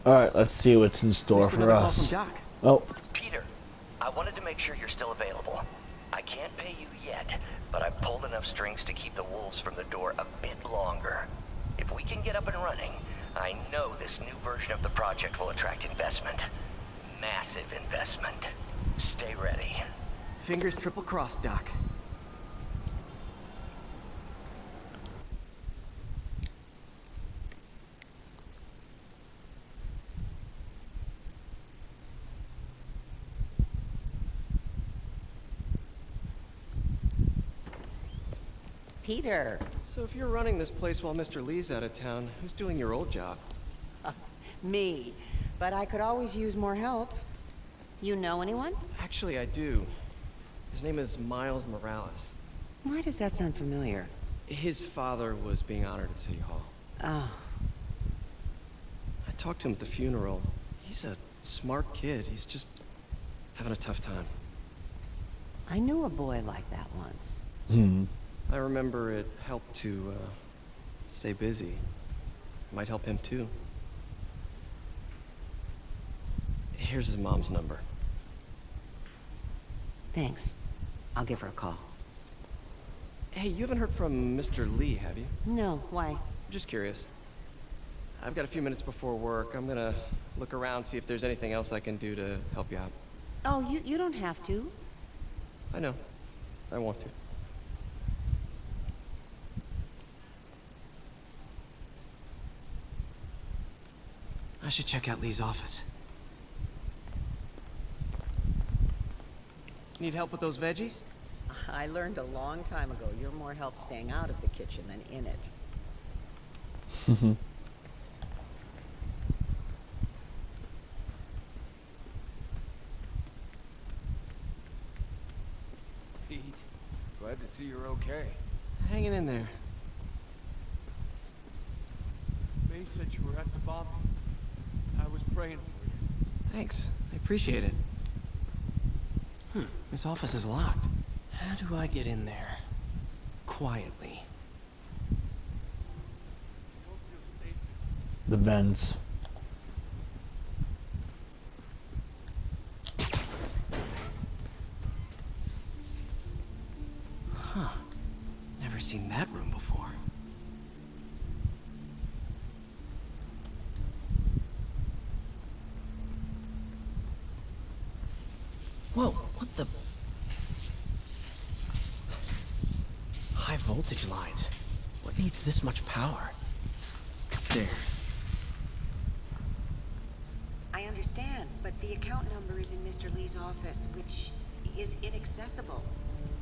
Alright, let's see what's in store Missed for another call from us. Doc. Oh, Peter, I wanted to make sure you're still available. I can't pay you yet, but I've pulled enough strings to keep the wolves from the door a bit longer. If we can get up and running, I know this new version of the project will attract investment. Massive investment. Stay ready. Fingers triple crossed, Doc. Peter. So if you're running this place while Mr. Lee's out of town, who's doing your old job? Me. But I could always use more help. You know anyone? Actually, I do. His name is Miles Morales. Why does that sound familiar? His father was being honored at City Hall. Oh, I talked to him at the funeral. He's a smart kid. He's just having a tough time. I knew a boy like that once. I remember it helped to stay busy. Might help him too. Here's his mom's number. Thanks. I'll give her a call. Hey, you haven't heard from Mr. Lee, have you? No, why? Just curious. I've got a few minutes before work. I'm gonna look around, see if there's anything else I can do to help you out. Oh, you don't have to. I know. I want to. I should check out Lee's office. Need help with those veggies? I learned a long time ago you're more help staying out of the kitchen than in it. Pete, glad to see you're okay. Hanging in there. May said you were at the bombing. I was praying for you. Thanks. I appreciate it. This office is locked. How do I get in there? Quietly. Don't feel safe. the vents. Huh. Never seen that room before. Whoa, what the? High voltage lines. What needs this much power? There. I understand, but the account number is in Mr. Lee's office, which is inaccessible.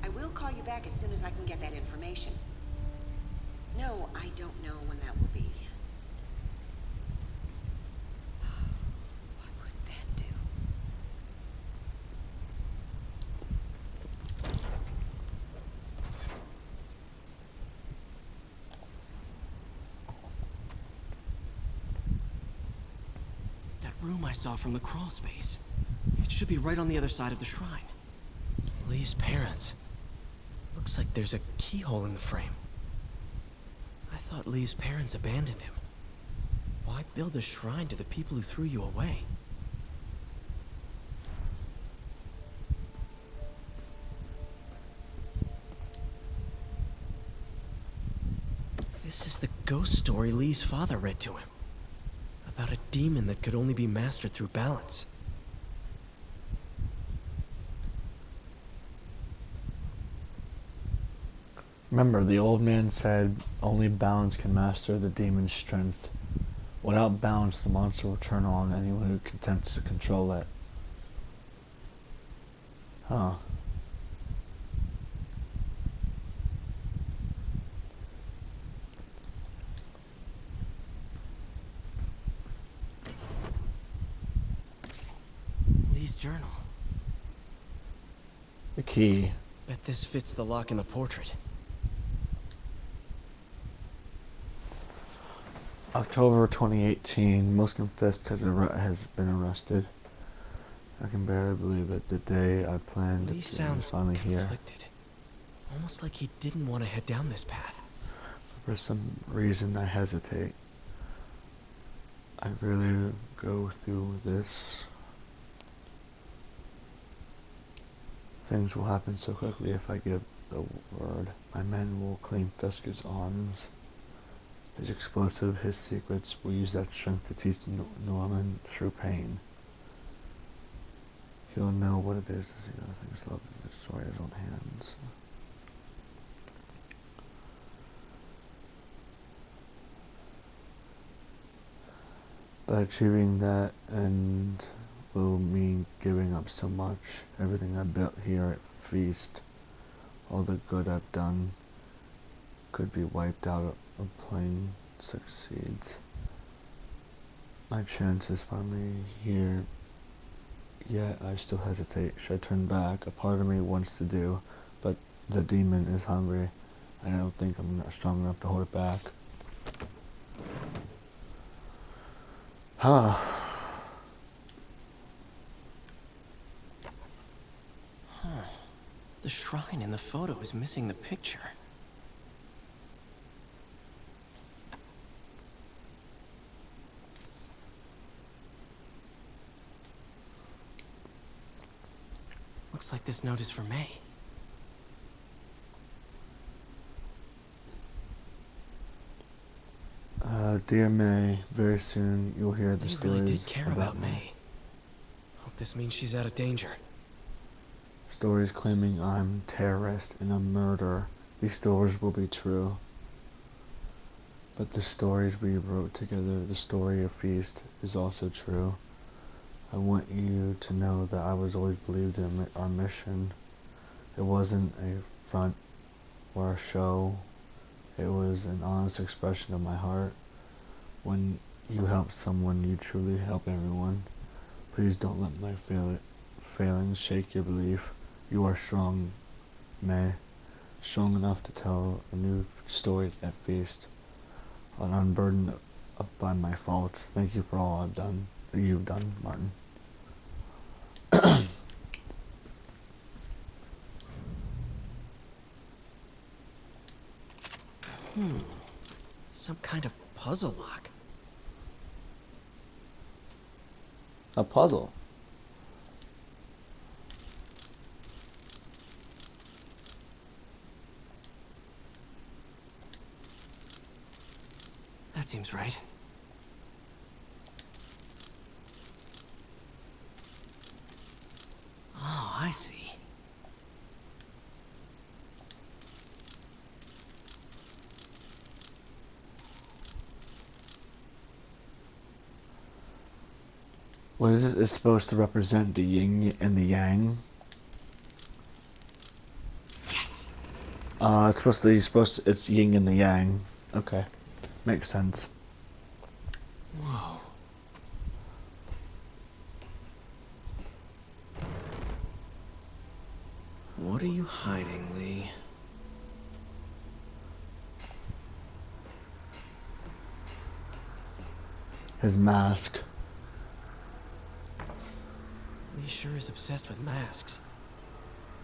I will call you back as soon as I can get that information. No, I don't know when that will be. What would Ben do? That room I saw from the crawl space. It should be right on the other side of the shrine. Lee's parents. Looks like there's a keyhole in the frame. I thought Lee's parents abandoned him. Why build a shrine to the people who threw you away? This is the ghost story Lee's father read to him. About a demon that could only be mastered through balance. Remember, the old man said only balance can master the demon's strength. Without balance, the monster will turn on anyone who attempts to control it. Huh. Lee's journal. The key. Bet this fits the lock in the portrait. October 2018, most confessed because has been arrested. I can barely believe it. The day I planned Lee it sounds finally here. conflicted. Almost like he didn't want to head down this path. For some reason, I hesitate. I really go through this, things will happen so quickly if I give the word. My men will claim Fesca's arms. His explosive, his secrets, will use that strength to teach Norman through pain. He'll know what it is to see those things love to destroy his own hands. By achieving that end will mean giving up so much. Everything I built here at Feast, all the good I've done, could be wiped out if a plane succeeds. My chance is finally here, yet I still hesitate. Should I turn back? A part of me wants to do, but the demon is hungry, and I don't think I'm not strong enough to hold it back. Huh. The shrine in the photo is missing the picture. Looks like this note is for May. Dear May, very soon you'll hear the They stories really did care about me. May. Hope this means she's out of danger. Stories claiming I'm a terrorist and a murderer. These stories will be true. But the stories we wrote together, the story of Feast, is also true. I want you to know that I was always believed in our mission. It wasn't a front or a show. It was an honest expression of my heart. When you help someone, you truly help everyone. Please don't let my failings shake your belief. You are strong, May. Strong enough to tell a new story at Feast. Unburdened by my faults. Thank you for all I've done. You've done, Martin. Some kind of puzzle lock. A puzzle. That seems right. Oh, I see. What is it? It's supposed to represent the yin and the yang. Yes. It's yin and the yang. Okay. Makes sense. Whoa. What are you hiding, Lee? His mask. Lee sure is obsessed with masks.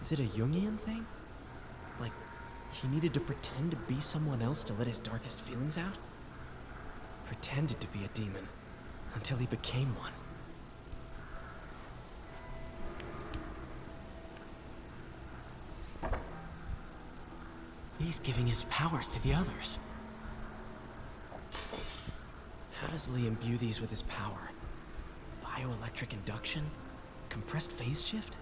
Is it a Jungian thing? Like, he needed to pretend to be someone else to let his darkest feelings out? Pretended to be a demon, until he became one. Lee's giving his powers to the others. How does Lee imbue these with his power? Bioelectric induction? Compressed phase shift?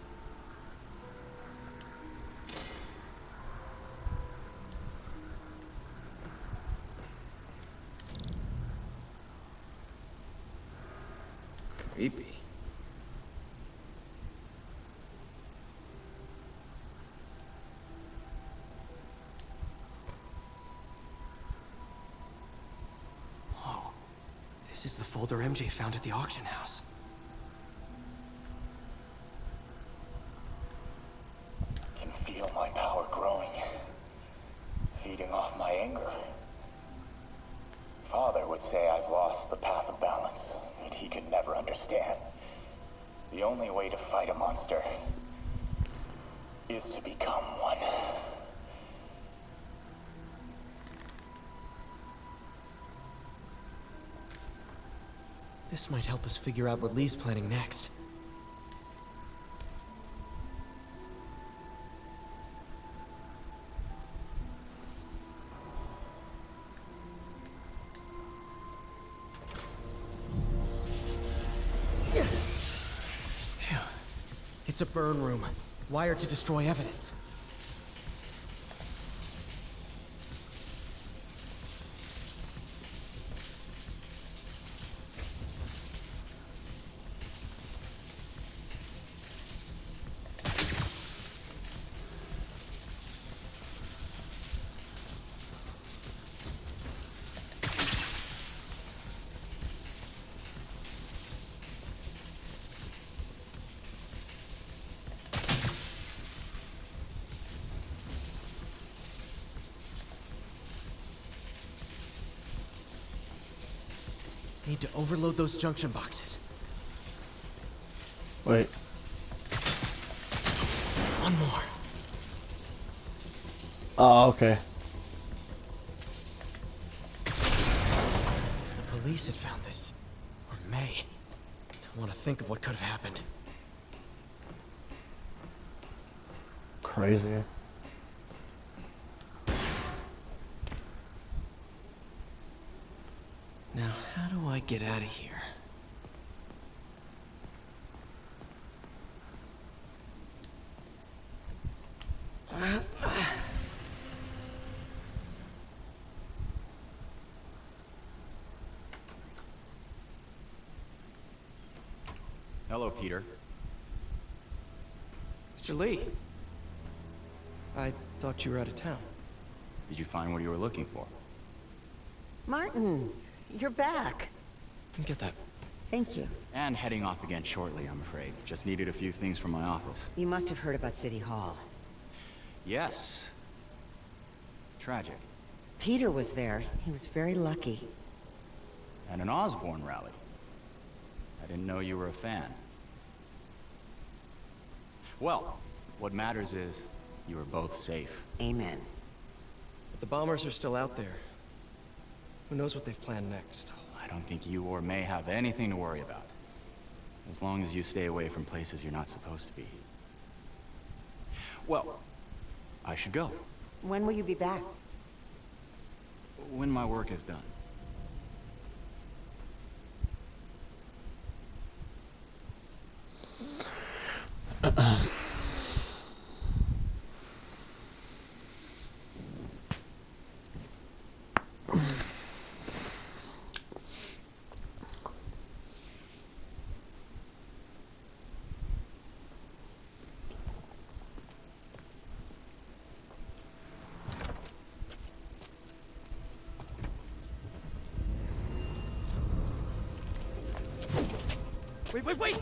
Creepy. Whoa. This is the folder MJ found at the auction house. Can feel my power growing, feeding off my anger. Father would say I've lost the path of balance, that he could never understand. The only way to fight a monster is to become one. This might help us figure out what Lee's planning next. Phew. It's a burn room, wired to destroy evidence. Need to overload those junction boxes. Wait. One more. Oh, okay. The police had found this. Or may. Don't want to think of what could have happened. Crazy. Now, how do I get out of here? Hello, Peter. Mr. Lee. I thought you were out of town. Did you find what you were looking for? Martin, you're back. Get that. Thank you. And heading off again shortly, I'm afraid. Just needed a few things from my office. You must have heard about City Hall. Yes. Tragic. Peter was there. He was very lucky. And an Osborne rally. I didn't know you were a fan. Well, what matters is you are both safe. Amen. But the bombers are still out there. Who knows what they've planned next? I don't think you or May have anything to worry about. As long as you stay away from places you're not supposed to be. Well, I should go. When will you be back? When my work is done. Wait!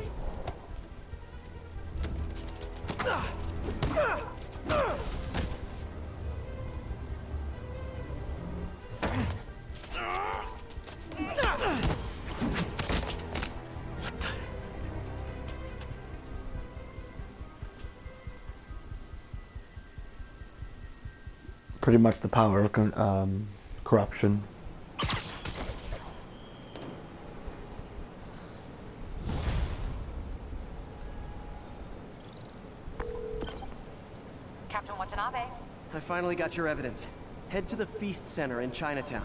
Pretty much the power of corruption. Captain Watanabe, I finally got your evidence. Head to the Feast Center in Chinatown.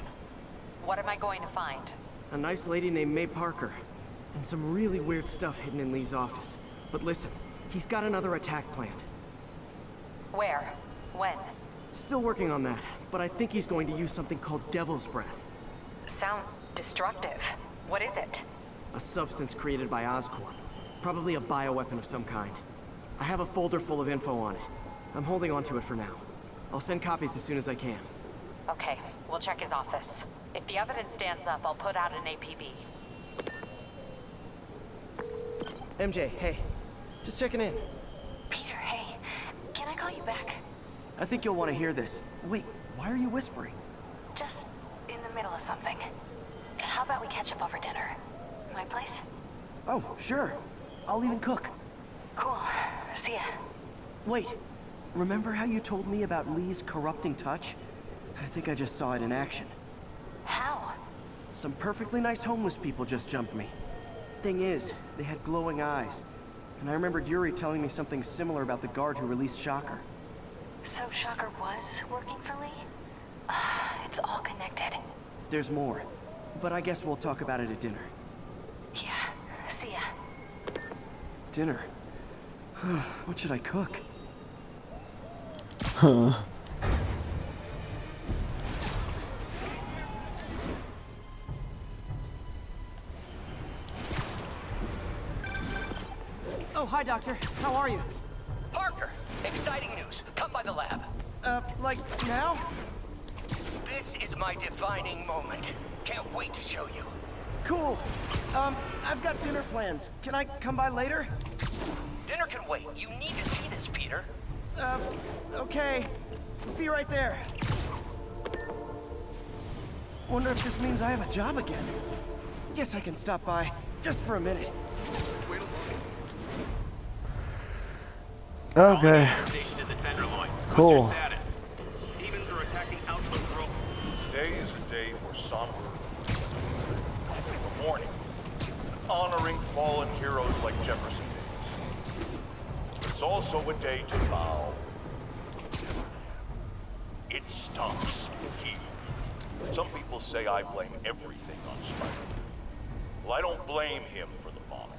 what am I going to find? A nice lady named May Parker. And some really weird stuff hidden in Lee's office. But listen, he's got another attack planned. Where? When? Still working on that, but I think he's going to use something called Devil's Breath. Sounds destructive. What is it? A substance created by Oscorp. Probably a bioweapon of some kind. I have a folder full of info on it. I'm holding on to it for now. I'll send copies as soon as I can. Okay, we'll check his office. If the evidence stands up, I'll put out an APB. MJ, hey. Just checking in. Peter, hey. Can I call you back? I think you'll want to hear this. Wait, why are you whispering? Just in the middle of something. How about we catch up over dinner? My place? Oh, sure. I'll even cook. Cool. See ya. Wait. Remember how you told me about Lee's corrupting touch? I think I just saw it in action. How? Some perfectly nice homeless people just jumped me. thing is, they had glowing eyes. And I remembered Yuri telling me something similar about the guard who released Shocker. So Shocker was working for Lee? It's all connected. There's more. But I guess we'll talk about it at dinner. Yeah, see ya. Dinner? What should I cook? Huh. Oh, hi, Doctor. How are you? Parker, exciting news. Come by the lab. Like, now? This is my defining moment. Can't wait to show you. Cool. I've got dinner plans. Can I come by later? Dinner can wait. You need to see this, Peter. Okay. Be right there. Wonder if this means I have a job again. Guess I can stop by, just for a minute. Okay. Cool. Today is a day for somber. For mourning. Honoring fallen heroes like Jefferson Davis. It's also a day to bow. It stops here. Some people say I blame everything on Spider-Man. Well, I don't blame him for the bombing.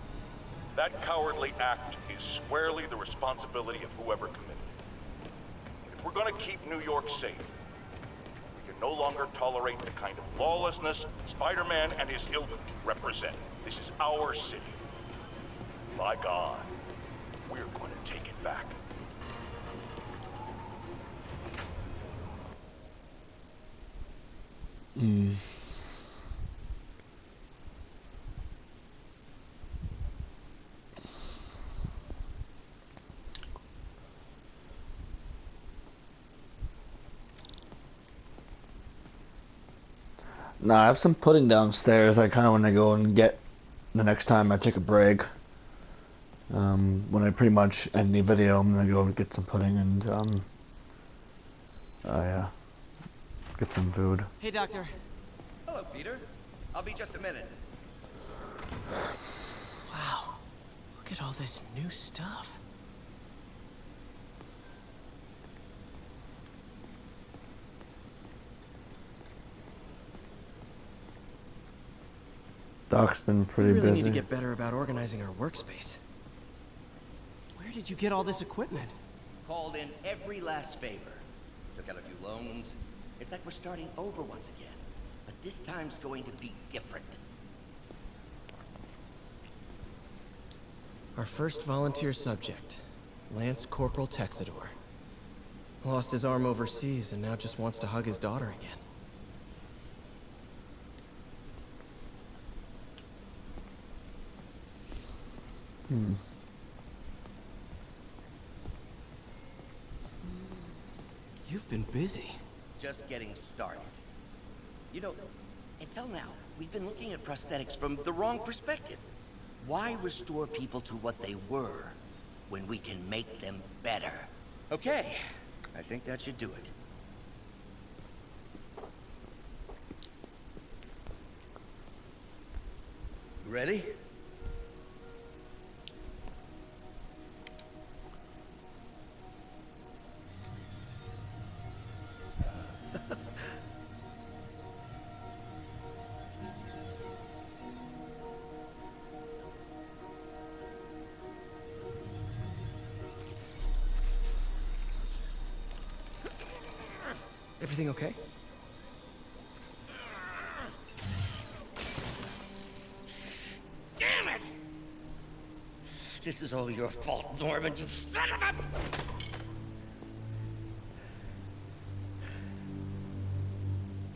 That cowardly act is squarely the responsibility of whoever committed it. If we're gonna keep New York safe, we can no longer tolerate the kind of lawlessness Spider-Man and his ilk represent. This is our city. By God, we're going to take it back. Nah, I have some pudding downstairs. I kind of want to go and get the next time I take a break. When I pretty much end the video, I'm gonna go and get some pudding and yeah, get some food. Hey, Doctor. Hello, Peter. I'll be just a minute. Wow. Look at all this new stuff. Doc's been pretty We really busy. need to get better about organizing our workspace. Where did you get all this equipment? Called in every last favor. Took out a few loans. It's like we're starting over once again. But this time's going to be different. Our first volunteer subject, Lance Corporal Texador. Lost his arm overseas and now just wants to hug his daughter again. You've been busy. Just getting started. You know, until now, we've been looking at prosthetics from the wrong perspective. Why restore people to what they were when we can make them better? Okay, I think that should do it. You ready? Everything okay? Damn it! This is all your fault, Norman, you son of a...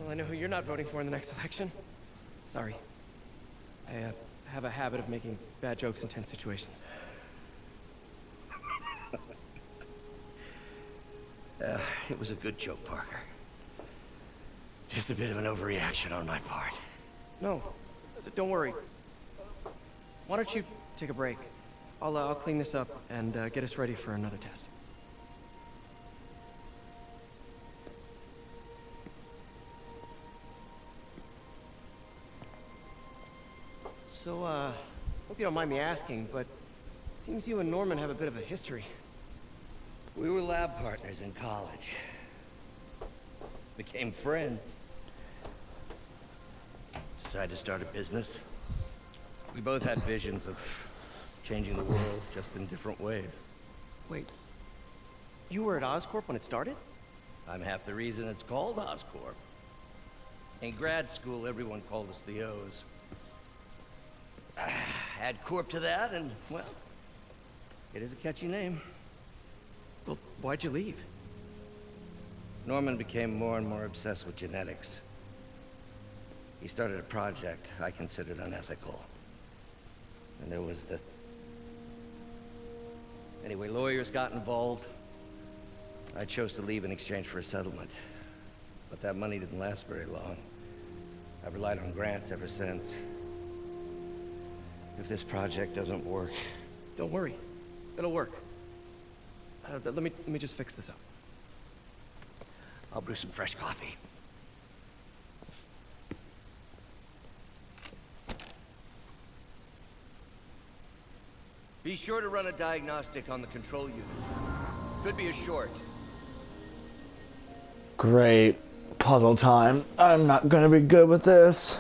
Well, I know who you're not voting for in the next election. Sorry. I have a habit of making bad jokes in tense situations. It was a good joke, Parker. Just a bit of an overreaction on my part. No, don't worry. Why don't you take a break? I'll clean this up and get us ready for another test. So, Hope you don't mind me asking, but it seems you and Norman have a bit of a history. We were lab partners in college. Became friends. Decided to start a business. We both had visions of changing the world, just in different ways. Wait, you were at Oscorp when it started? I'm half the reason it's called Oscorp. In grad school, everyone called us the O's. Add Corp to that, and, well, it is a catchy name. Well, why'd you leave? Norman became more and more obsessed with genetics. He started a project I considered unethical. And there was this... Anyway, lawyers got involved. I chose to leave in exchange for a settlement. But that money didn't last very long. I've relied on grants ever since. If this project doesn't work... Don't worry. It'll work. Let me just fix this up. I'll brew some fresh coffee. Be sure to run a diagnostic on the control unit. Could be a short. Great. Puzzle time. I'm not gonna be good with this.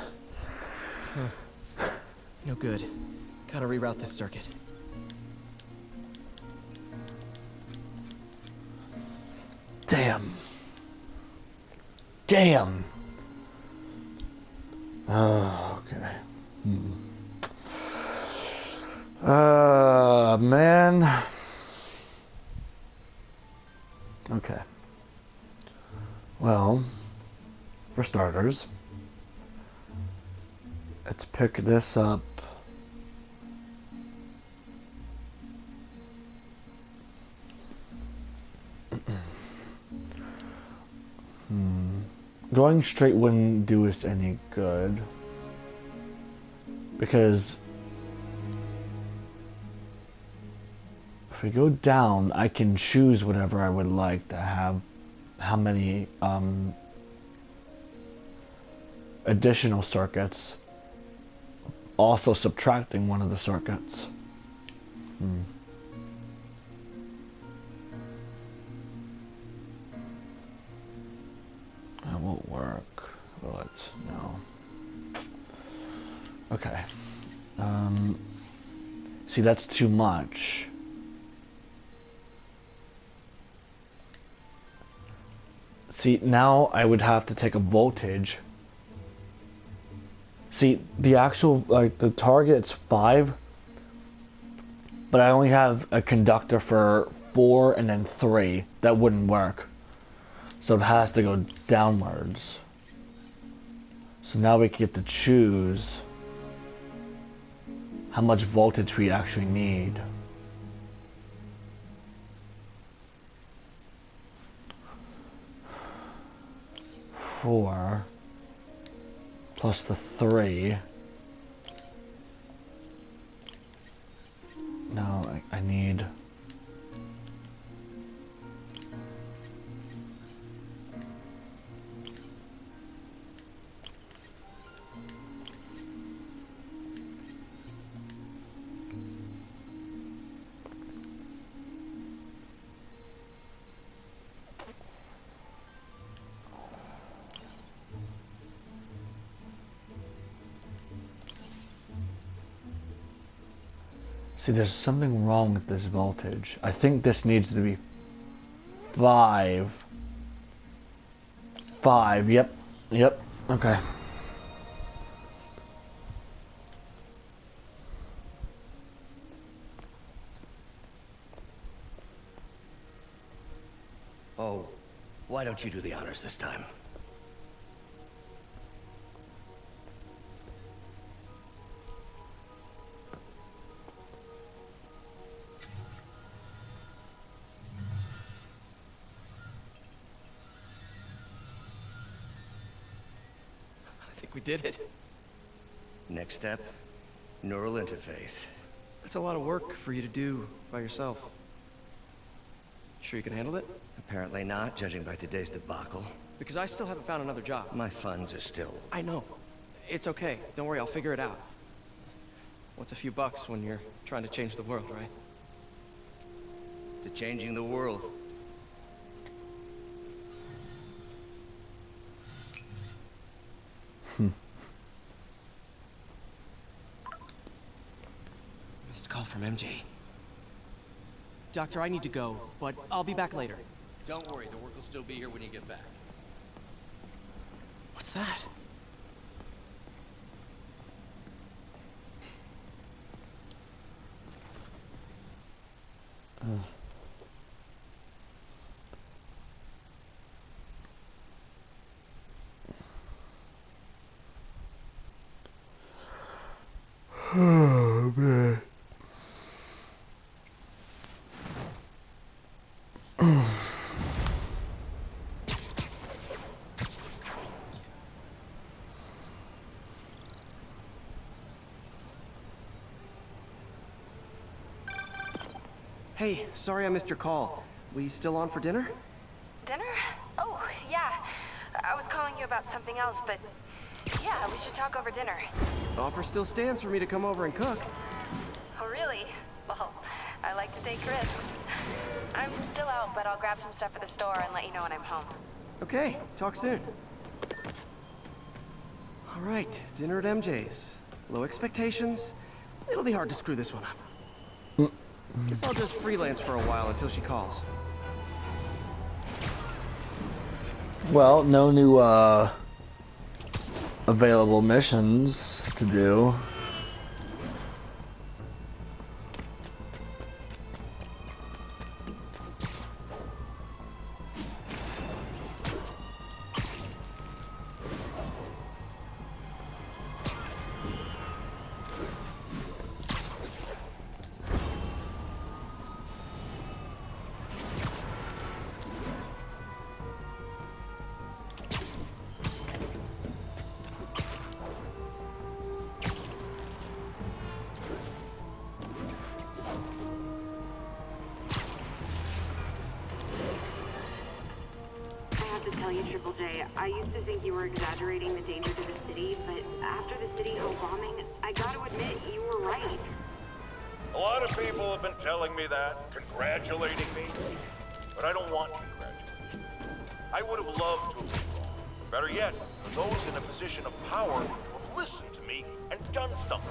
No good. Gotta reroute this circuit. Damn. Damn. Oh, okay. Man. Okay. Well, for starters, let's pick this up. Going straight wouldn't do us any good, because if we go down, I can choose whatever I would like to have, how many additional circuits, also subtracting one of the circuits. That won't work, will it? No. Okay. See, that's too much. See, now I would have to take a voltage. See, the actual, like, the target's 5, but I only have a conductor for 4 and then 3. That wouldn't work. So it has to go downwards. So now we get to choose how much voltage we actually need. Four plus the 3. No, I need... See, there's something wrong with this voltage. I think this needs to be 5. 5, yep. Yep, okay. Oh, why don't you do the honors this time? We did it. Next step, neural interface. That's a lot of work for you to do by yourself. Sure you can handle it? Apparently not, judging by today's debacle. Because I still haven't found another job. My funds are still... I know. It's okay. Don't worry, I'll figure it out. What's a few bucks when you're trying to change the world, right? To changing the world. Missed call from MJ. Doctor, I need to go, but I'll be back later. Don't worry, the work will still be here when you get back. What's that? Oh, man. Hey, sorry I missed your call. We still on for dinner? Dinner? Oh, yeah. I was calling you about something else, but yeah, we should talk over dinner. Offer still stands for me to come over and cook. Oh, really? Well, I like to take risks. I'm still out, but I'll grab some stuff at the store and let you know when I'm home. Okay, talk soon. All right, dinner at MJ's. Low expectations. It'll be hard to screw this one up. Guess I'll just freelance for a while until she calls. Well, no new, available missions to do. Triple J, I used to think you were exaggerating the danger to the city, but after the City Hall bombing, I gotta admit, you were right. A lot of people have been telling me that, congratulating me, but I don't want congratulations. I would have loved to have been wrong. Better yet, for those in a position of power who have listened to me and done something.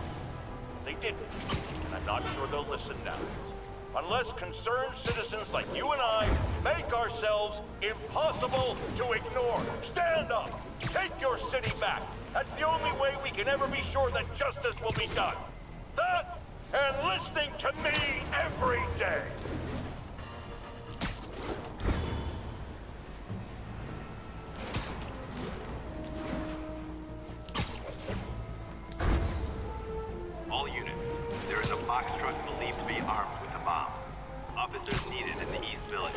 They didn't, and I'm not sure they'll listen now. Unless concerned citizens like you and I make ourselves impossible to ignore. Stand up! Take your city back! That's the only way we can ever be sure that justice will be done. That, and listening to me every day! All units, there is a box truck believed to be armed with a bomb. Officers needed in the East Village.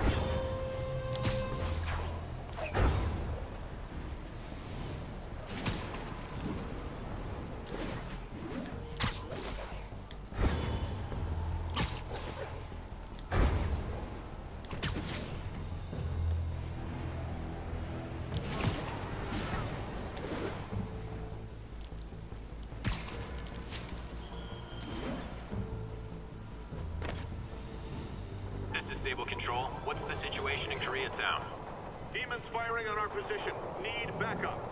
Stable Control, what's the situation in Koreatown? Demons firing on our position. Need backup.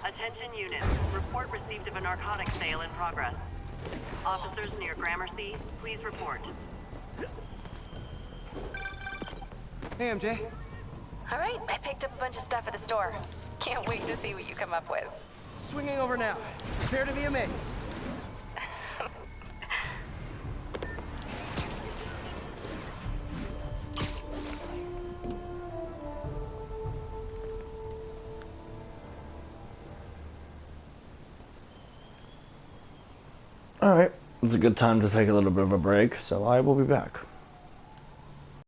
Attention units. Report received of a narcotics sale in progress. Officers near Gramercy, please report. Hey, MJ. All right, I picked up a bunch of stuff at the store. Can't wait to see what you come up with. Swinging over now. Prepare to be amazed. Alright, it's a good time to take a little bit of a break, so I will be back.